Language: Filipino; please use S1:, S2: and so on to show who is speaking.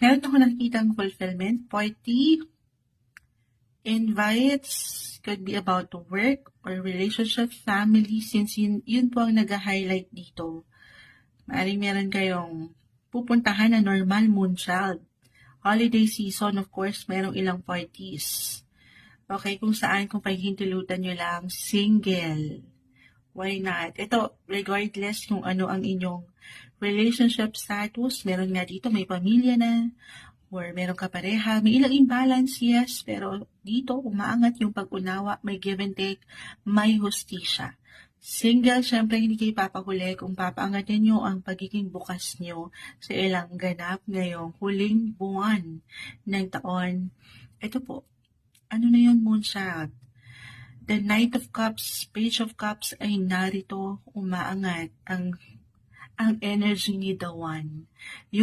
S1: Meron ako nakikitang fulfillment, party, invites, could be about work or relationship, family, since yun po ang nag-highlight dito. Maaaring meron kayong pupuntahan na normal moonchild. Holiday season, of course, merong ilang parties. Okay, kung pahihintulutan nyo lang, single. Why not? Ito, regardless kung ano ang inyong relationship status, meron nga dito, may pamilya na, or meron ka pareha, may ilang imbalance, yes, pero dito, umaangat yung pag-unawa, may give and take, may hustisya. Single, syempre hindi kayo papahuli kung papaangatin nyo ang pagiging bukas nyo sa ilang ganap ngayong huling buwan ng taon. Ito po, ano na yun, Moonshot? The Knight of Cups, Page of Cups ay narito, umaangat ang energy ni The One.